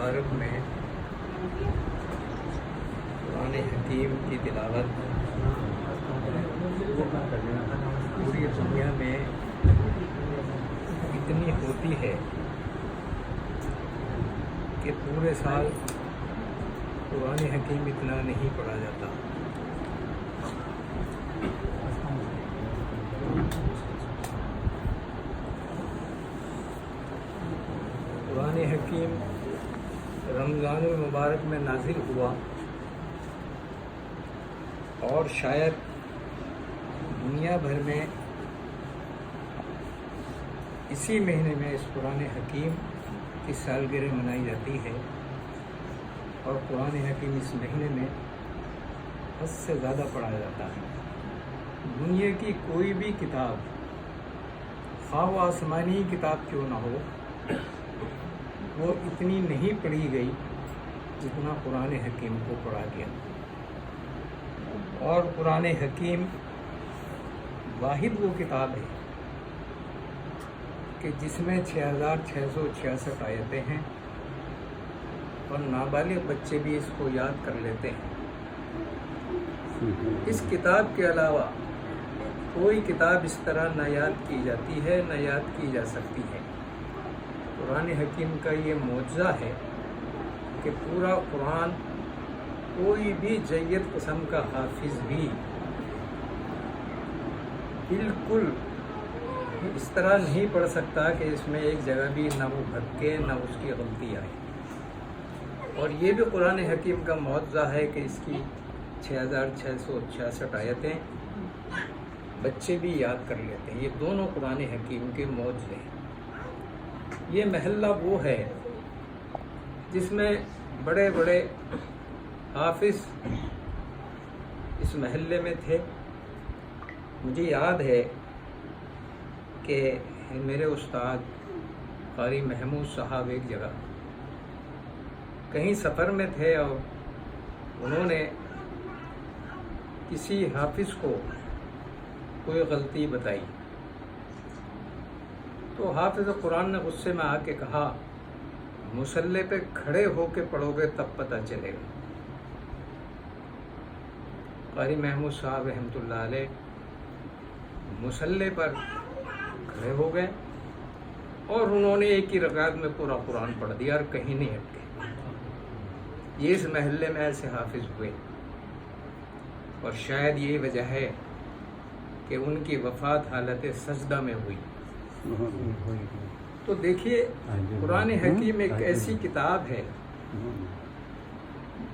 مبارک میں قرآن حکیم کی تلاوت پوری دنیا میں اتنی ہوتی ہے کہ پورے سال قرآن حکیم اتنا نہیں پڑھا جاتا۔ قرآن حکیم رمضان المبارک میں نازل ہوا اور شاید دنیا بھر میں اسی مہینے میں اس قرآن حکیم کی سالگرہ منائی جاتی ہے، اور قرآن حکیم اس مہینے میں حد سے زیادہ پڑھا جاتا ہے۔ دنیا کی کوئی بھی کتاب، خواہ وہ آسمانی کتاب کیوں نہ ہو، وہ اتنی نہیں پڑھی گئی جتنا قرآن حکیم کو پڑھا گیا۔ اور قرآن حکیم واحد وہ کتاب ہے کہ جس میں 6666 آیتیں ہیں، اور نابالغ بچے بھی اس کو یاد کر لیتے ہیں۔ اس کتاب کے علاوہ کوئی کتاب اس طرح نہ یاد کی جاتی ہے، نہ یاد کی جا سکتی ہے۔ قرآن حکیم کا یہ معجزہ ہے کہ پورا قرآن کوئی بھی جید قسم کا حافظ بھی بالکل اس طرح نہیں پڑھ سکتا کہ اس میں ایک جگہ بھی نہ وہ بھٹکے، نہ اس کی غلطی آئے۔ اور یہ بھی قرآن حکیم کا معجزہ ہے کہ اس کی 6666 آیتیں بچے بھی یاد کر لیتے ہیں۔ یہ دونوں قرآن حکیم کے معجزے ہیں۔ یہ محلہ وہ ہے جس میں بڑے بڑے حافظ اس محلے میں تھے۔ مجھے یاد ہے کہ میرے استاد قاری محمود صاحب ایک جگہ کہیں سفر میں تھے، اور انہوں نے کسی حافظ کو کوئی غلطی بتائی، تو حافظ قرآن نے غصے میں آ کے کہا، مصلی پہ کھڑے ہو کے پڑھو گے تب پتہ چلے گا۔ قاری محمود صاحب رحمۃ اللہ علیہ مصلی پر کھڑے ہو گئے، اور انہوں نے ایک ہی رکعت میں پورا قرآن پڑھ دیا اور کہیں نہیں ہٹے۔ یہ اس محلے میں ایسے حافظ ہوئے، اور شاید یہی وجہ ہے کہ ان کی وفات حالت سجدہ میں ہوئی۔ تو دیکھیے، قرآن حکیم ایک ایسی کتاب ہے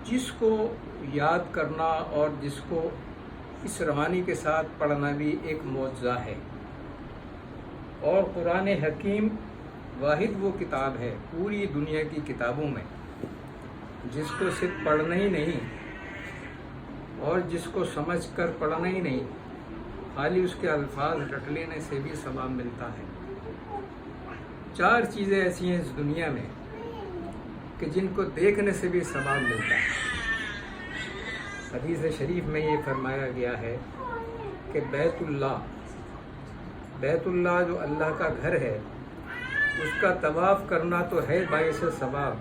جس کو یاد کرنا اور جس کو اس روانی کے ساتھ پڑھنا بھی ایک معجزہ ہے۔ اور قرآن حکیم واحد وہ کتاب ہے پوری دنیا کی کتابوں میں جس کو صرف پڑھنا ہی نہیں اور جس کو سمجھ کر پڑھنا ہی نہیں، خالی اس کے الفاظ رٹ لینے سے بھی ثواب ملتا ہے۔ 4 چیزیں ایسی ہیں اس دنیا میں کہ جن کو دیکھنے سے بھی ثواب ملتا ہے۔ حدیث شریف میں یہ فرمایا گیا ہے کہ بیت اللہ جو اللہ کا گھر ہے، اس کا طواف کرنا تو ہے باعث ثواب،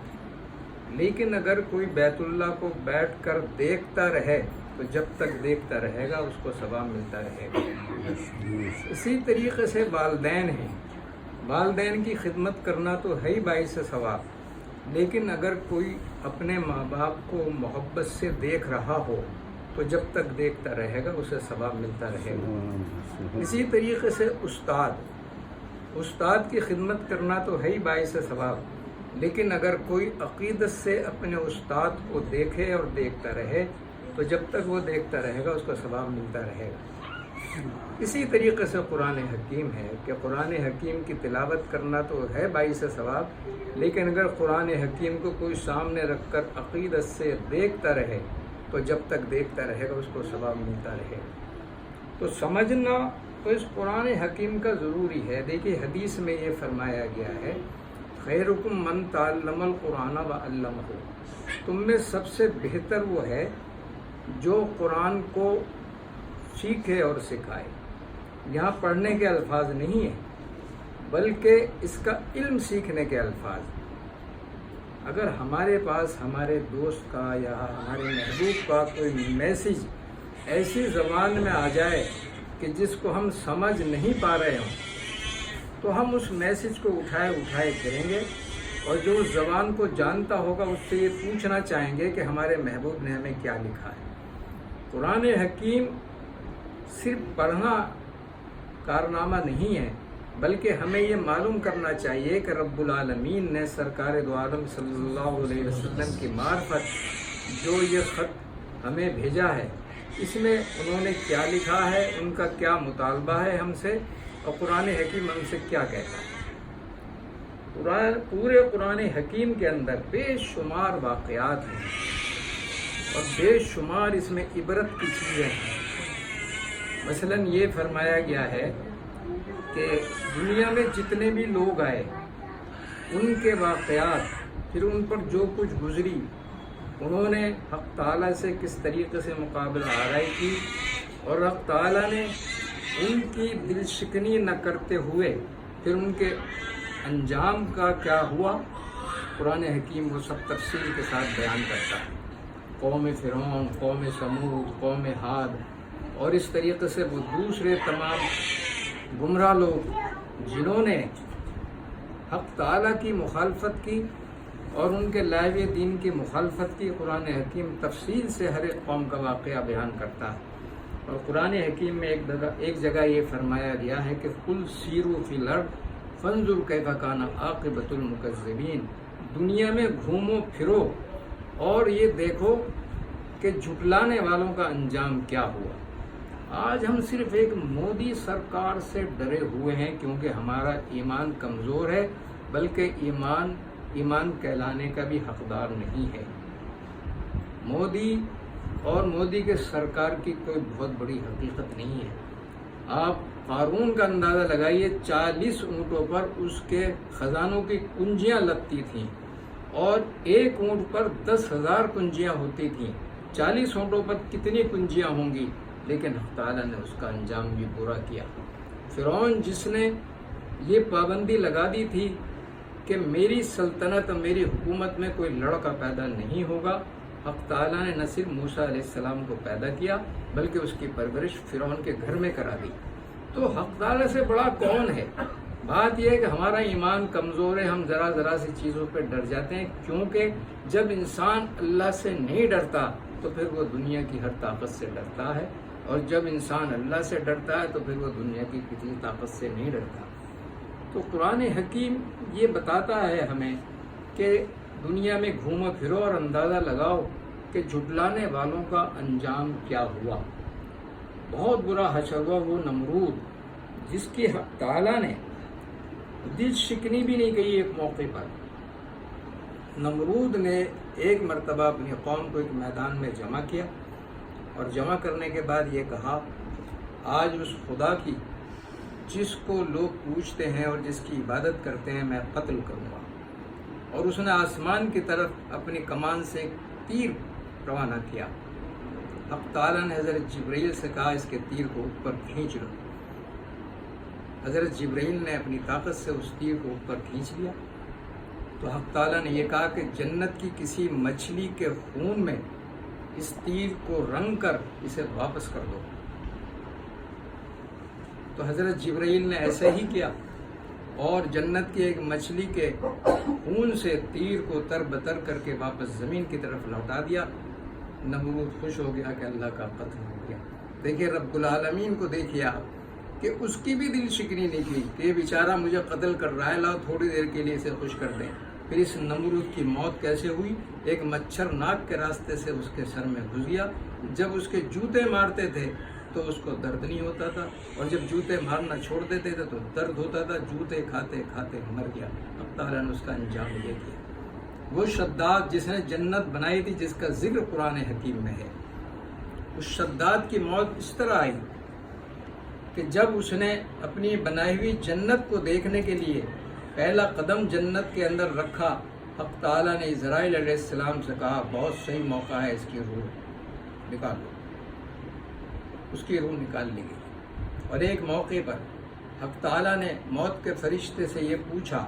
لیکن اگر کوئی بیت اللہ کو بیٹھ کر دیکھتا رہے تو جب تک دیکھتا رہے گا اس کو ثواب ملتا رہے گا۔ اسی طریقے سے والدین ہیں، والدین کی خدمت کرنا تو ہے ہی باعث ثواب، لیکن اگر کوئی اپنے ماں باپ کو محبت سے دیکھ رہا ہو تو جب تک دیکھتا رہے گا اسے ثواب ملتا رہے گا۔ اسی طریقے سے استاد کی خدمت کرنا تو ہے ہی باعث ثواب، لیکن اگر کوئی عقیدت سے اپنے استاد کو دیکھے اور دیکھتا رہے تو جب تک وہ دیکھتا رہے گا اس کو ثواب ملتا رہے گا۔ اسی طریقے سے قرآن حکیم ہے کہ قرآن حکیم کی تلاوت کرنا تو ہے باعث ثواب، لیکن اگر قرآن حکیم کو کوئی سامنے رکھ کر عقیدت سے دیکھتا رہے تو جب تک دیکھتا رہے گا اس کو ثواب ملتا رہے گا۔ تو سمجھنا تو اس قرآن حکیم کا ضروری ہے۔ دیکھیے، حدیث میں یہ فرمایا گیا ہے، خیرکم من تعلم القرآن وعلمہ، تم میں سب سے بہتر وہ ہے جو قرآن کو سیکھے اور سکھائے۔ یہاں پڑھنے کے الفاظ نہیں ہیں بلکہ اس کا علم سیکھنے کے الفاظ۔ اگر ہمارے پاس ہمارے دوست کا یا ہمارے محبوب کا کوئی میسیج ایسی زبان میں آ جائے کہ جس کو ہم سمجھ نہیں پا رہے ہوں، تو ہم اس میسیج کو اٹھائے کریں گے، اور جو اس زبان کو جانتا ہوگا اس سے یہ پوچھنا چاہیں گے کہ ہمارے محبوب نے ہمیں کیا لکھا ہے۔ قرآن حکیم صرف پڑھنا کارنامہ نہیں ہے، بلکہ ہمیں یہ معلوم کرنا چاہیے کہ رب العالمین نے سرکار دو عالم صلی اللہ علیہ وسلم کی معرفت جو یہ خط ہمیں بھیجا ہے، اس میں انہوں نے کیا لکھا ہے، ان کا کیا مطالبہ ہے ہم سے، اور قرآن حکیم ہم سے کیا کہتا ہے۔ پورے قرآن حکیم کے اندر بے شمار واقعات ہیں اور بے شمار اس میں عبرت کی چیزیں ہیں۔ مثلاً یہ فرمایا گیا ہے کہ دنیا میں جتنے بھی لوگ آئے ان کے واقعات، پھر ان پر جو کچھ گزری، انہوں نے حق تعالیٰ سے کس طریقے سے مقابلہ آرائی کی، اور حق تعالیٰ نے ان کی دل شکنی نہ کرتے ہوئے پھر ان کے انجام کا کیا ہوا، قرآن حکیم وہ سب تفصیل کے ساتھ بیان کرتا ہے۔ قوم فرعون، قوم سمود، قوم عاد، اور اس طریقے سے وہ دوسرے تمام گمراہ لوگ جنہوں نے حق تعالیٰ کی مخالفت کی اور ان کے لائے ہوئے دین کی مخالفت کی، قرآن حکیم تفصیل سے ہر ایک قوم کا واقعہ بیان کرتا ہے۔ اور قرآن حکیم میں ایک جگہ یہ فرمایا گیا ہے کہ قل سیروا فی الارض فانظروا کیف کان عاقبۃ المکذبین، دنیا میں گھومو پھرو اور یہ دیکھو کہ جھٹلانے والوں کا انجام کیا ہوا۔ آج ہم صرف ایک مودی سرکار سے ڈرے ہوئے ہیں کیونکہ ہمارا ایمان کمزور ہے، بلکہ ایمان کہلانے کا بھی حقدار نہیں ہے۔ مودی اور مودی کے سرکار کی کوئی بہت بڑی حقیقت نہیں ہے۔ آپ قارون کا اندازہ لگائیے، 40 اونٹوں پر اس کے خزانوں کی کنجیاں لگتی تھیں، اور ایک اونٹ پر 10,000 کنجیاں ہوتی تھیں۔ 40 اونٹوں پر کتنی کنجیاں ہوں گی، لیکن حق تعالیٰ نے اس کا انجام بھی برا کیا۔ فرعون جس نے یہ پابندی لگا دی تھی کہ میری سلطنت اور میری حکومت میں کوئی لڑکا پیدا نہیں ہوگا، حق تعالیٰ نے نہ صرف موسیٰ علیہ السلام کو پیدا کیا بلکہ اس کی پرورش فرعون کے گھر میں کرا دی۔ تو حق تعالیٰ سے بڑا کون ہے؟ بات یہ ہے کہ ہمارا ایمان کمزور ہے، ہم ذرا سی چیزوں پہ ڈر جاتے ہیں، کیونکہ جب انسان اللہ سے نہیں ڈرتا تو پھر وہ دنیا کی ہر طاقت سے ڈرتا ہے، اور جب انسان اللہ سے ڈرتا ہے تو پھر وہ دنیا کی کسی طاقت سے نہیں ڈرتا۔ تو قرآن حکیم یہ بتاتا ہے ہمیں کہ دنیا میں گھومو پھرو اور اندازہ لگاؤ کہ جھٹلانے والوں کا انجام کیا ہوا۔ بہت برا حشر ہوا وہ نمرود، جس کی حق تعالیٰ نے دل شکنی بھی نہیں کہی۔ ایک موقع پر نمرود نے ایک مرتبہ اپنی قوم کو ایک میدان میں جمع کیا، اور جمع کرنے کے بعد یہ کہا، آج اس خدا کی جس کو لوگ پوچھتے ہیں اور جس کی عبادت کرتے ہیں میں قتل کروں گا۔ اور اس نے آسمان کی طرف اپنی کمان سے ایک تیر روانہ کیا۔ حق تعالیٰ نے حضرت جبرائیل سے کہا اس کے تیر کو اوپر کھینچ لو۔ حضرت جبرائیل نے اپنی طاقت سے اس تیر کو اوپر کھینچ لیا، تو حق تعالیٰ نے یہ کہا کہ جنت کی کسی مچھلی کے خون میں اس تیر کو رنگ کر اسے واپس کر دو۔ تو حضرت جبرائیل نے ایسا ہی کیا، اور جنت کی ایک مچھلی کے خون سے تیر کو تر بتر کر کے واپس زمین کی طرف لوٹا دیا۔ نمرود خوش ہو گیا کہ اللہ کا قتل ہو گیا۔ دیکھیے رب العالمین کو دیکھیے آپ کہ اس کی بھی دل شکنی نہیں کی کہ یہ بیچارہ مجھے قتل کر رہا ہے، لاؤ تھوڑی دیر کے لیے اسے خوش کر دیں۔ پھر اس نمرود کی موت کیسے ہوئی؟ ایک مچھر ناک کے راستے سے اس کے سر میں گھس گیا۔ جب اس کے جوتے مارتے تھے تو اس کو درد نہیں ہوتا تھا، اور جب جوتے مارنا چھوڑ دیتے تھے تو درد ہوتا تھا۔ جوتے کھاتے کھاتے مر گیا۔ اب تعالیٰ نے اس کا انجام یہ کیا۔ وہ شداد جس نے جنت بنائی تھی، جس کا ذکر قرآن حکیم میں ہے، اس شداد کی موت اس طرح آئی کہ جب اس نے اپنی بنائی ہوئی جنت کو دیکھنے کے لیے پہلا قدم جنت کے اندر رکھا، حق تعالیٰ نے اسرائیل علیہ السلام سے کہا بہت صحیح موقع ہے، اس کی روح نکالو۔ اس کی روح نکال لی گئی۔ اور ایک موقع پر حق تعالیٰ نے موت کے فرشتے سے یہ پوچھا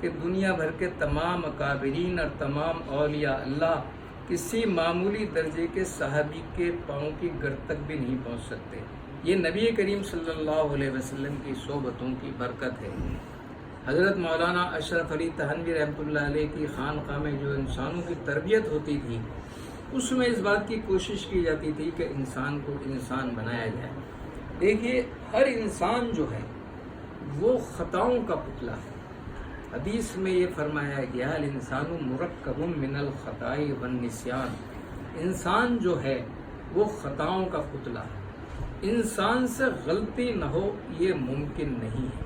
کہ دنیا بھر کے تمام اکابرین اور تمام اولیاء اللہ کسی معمولی درجے کے صحابی کے پاؤں کی گر تک بھی نہیں پہنچ سکتے۔ یہ نبی کریم صلی اللہ علیہ وسلم کی صحبتوں کی برکت ہے۔ حضرت مولانا اشرف علی تھانوی رحمۃ اللہ علیہ کی خانقاہ میں جو انسانوں کی تربیت ہوتی تھی، اس میں اس بات کی کوشش کی جاتی تھی کہ انسان کو انسان بنایا جائے۔ دیکھیے، ہر انسان جو ہے وہ خطاؤں کا پتلا ہے۔ حدیث میں یہ فرمایا گیا الانسان مرکب من الخطاء والنسیان، انسان جو ہے وہ خطاؤں کا پتلا ہے۔ انسان سے غلطی نہ ہو یہ ممکن نہیں ہے۔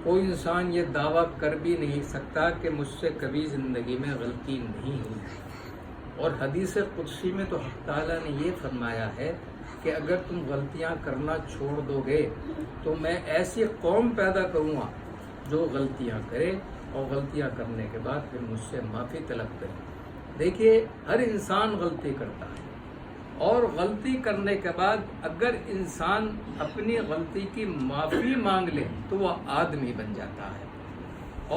کوئی انسان یہ دعویٰ کر بھی نہیں سکتا کہ مجھ سے کبھی زندگی میں غلطی نہیں ہوئی۔ اور حدیث قدسی میں تو حق تعالیٰ نے یہ فرمایا ہے کہ اگر تم غلطیاں کرنا چھوڑ دو گے تو میں ایسی قوم پیدا کروں گا جو غلطیاں کرے اور غلطیاں کرنے کے بعد پھر مجھ سے معافی طلب کرے۔ دیکھیے، ہر انسان غلطی کرتا ہے، اور غلطی کرنے کے بعد اگر انسان اپنی غلطی کی معافی مانگ لے تو وہ آدمی بن جاتا ہے،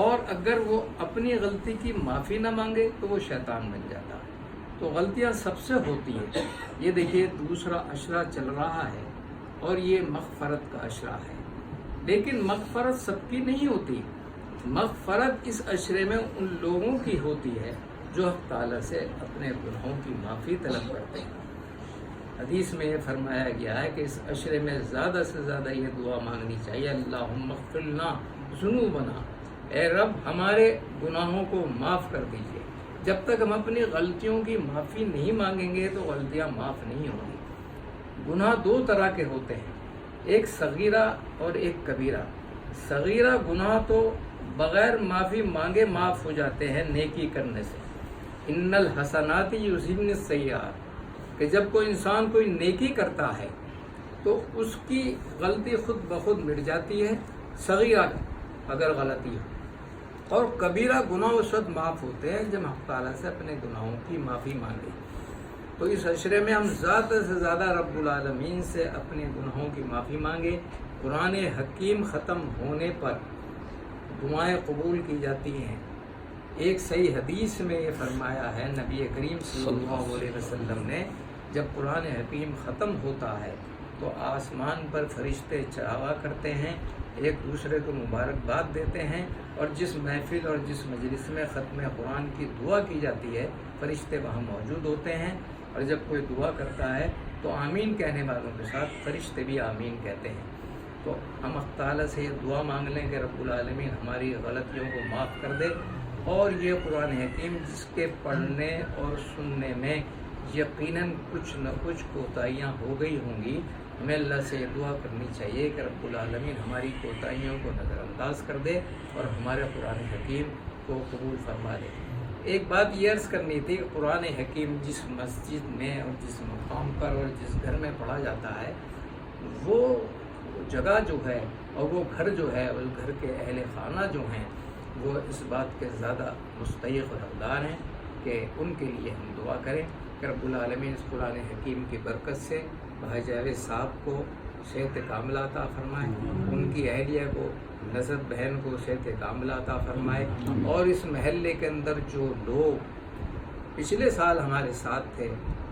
اور اگر وہ اپنی غلطی کی معافی نہ مانگے تو وہ شیطان بن جاتا ہے۔ تو غلطیاں سب سے ہوتی ہیں۔ یہ دیکھیے، دوسرا عشرہ چل رہا ہے اور یہ مغفرت کا عشرہ ہے، لیکن مغفرت سب کی نہیں ہوتی۔ مغفرت اس عشرے میں ان لوگوں کی ہوتی ہے جو حق تعالیٰ سے اپنے گناہوں کی معافی طلب کرتے ہیں۔ حدیث میں یہ فرمایا گیا ہے کہ اس عشرے میں زیادہ سے زیادہ یہ دعا مانگنی چاہیے، اللہم اغفر لنا ذنوبنا، اے رب ہمارے گناہوں کو معاف کر دیجیے۔ جب تک ہم اپنی غلطیوں کی معافی نہیں مانگیں گے تو غلطیاں معاف نہیں ہوں گی۔ گناہ دو طرح کے ہوتے ہیں، ایک صغیرہ اور ایک کبیرہ۔ صغیرہ گناہ تو بغیر معافی مانگے معاف ہو جاتے ہیں نیکی کرنے سے۔ ان الحسنات یذہبن السیئات، کہ جب کوئی انسان کوئی نیکی کرتا ہے تو اس کی غلطی خود بخود مٹ جاتی ہے، صغیرہ اگر غلطی ہو۔ اور کبیرہ گناہ اس وقت معاف ہوتے ہیں جب حق تعالیٰ سے اپنے گناہوں کی معافی مانگے۔ تو اس عشرے میں ہم زیادہ سے زیادہ رب العالمین سے اپنے گناہوں کی معافی مانگے۔ قرآن حکیم ختم ہونے پر دعائیں قبول کی جاتی ہیں۔ ایک صحیح حدیث میں یہ فرمایا ہے نبی کریم صلی اللہ علیہ وسلم نے، جب قرآن حکیم ختم ہوتا ہے تو آسمان پر فرشتے چڑھاوا کرتے ہیں، ایک دوسرے کو مبارکباد دیتے ہیں، اور جس محفل اور جس مجلس میں ختم قرآن کی دعا کی جاتی ہے فرشتے وہاں موجود ہوتے ہیں، اور جب کوئی دعا کرتا ہے تو آمین کہنے والوں کے ساتھ فرشتے بھی آمین کہتے ہیں۔ تو ہم حق تعالیٰ سے یہ دعا مانگ لیں کہ رب العالمین ہماری غلطیوں کو معاف کر دے، اور یہ قرآن حکیم جس کے پڑھنے اور سننے میں یقیناً کچھ نہ کچھ کوتاہیاں ہو گئی ہوں گی، ہمیں اللہ سے یہ دعا کرنی چاہیے کہ رب العالمین ہماری کوتاہیوں کو نظر انداز کر دے اور ہمارے قرآن حکیم کو قبول فرما دے۔ ایک بات یہ عرض کرنی تھی کہ قرآن حکیم جس مسجد میں اور جس مقام پر اور جس گھر میں پڑھا جاتا ہے، وہ جگہ جو ہے اور وہ گھر جو ہے، اس گھر کے اہل خانہ جو ہیں، وہ اس بات کے زیادہ مستحق اور حقدار ہیں کہ ان کے لیے ہم دعا کریں کہ رب العالمین اس قرآن حکیم کی برکت سے بھائی جاوید صاحب کو صحت کاملہ عطا فرمائے، ان کی اہلیہ کو، نظر بہن کو صحت کاملہ عطا فرمائے، اور اس محلے کے اندر جو لوگ پچھلے سال ہمارے ساتھ تھے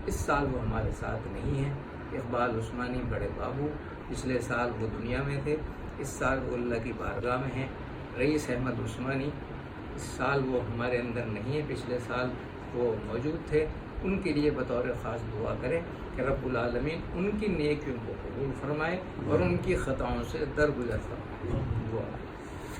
اس سال وہ ہمارے ساتھ نہیں ہیں۔ اقبال عثمانی بڑے بابو پچھلے سال وہ دنیا میں تھے، اس سال وہ اللہ کی بارگاہ میں ہیں۔ رئیس احمد عثمانی اس سال وہ ہمارے اندر نہیں ہے، پچھلے سال وہ موجود تھے۔ ان کے لیے بطور خاص دعا کریں کہ رب العالمین ان کی نیکیوں کو قبول فرمائے اور ان کی خطاؤں سے درگزر فرمائے۔ دعا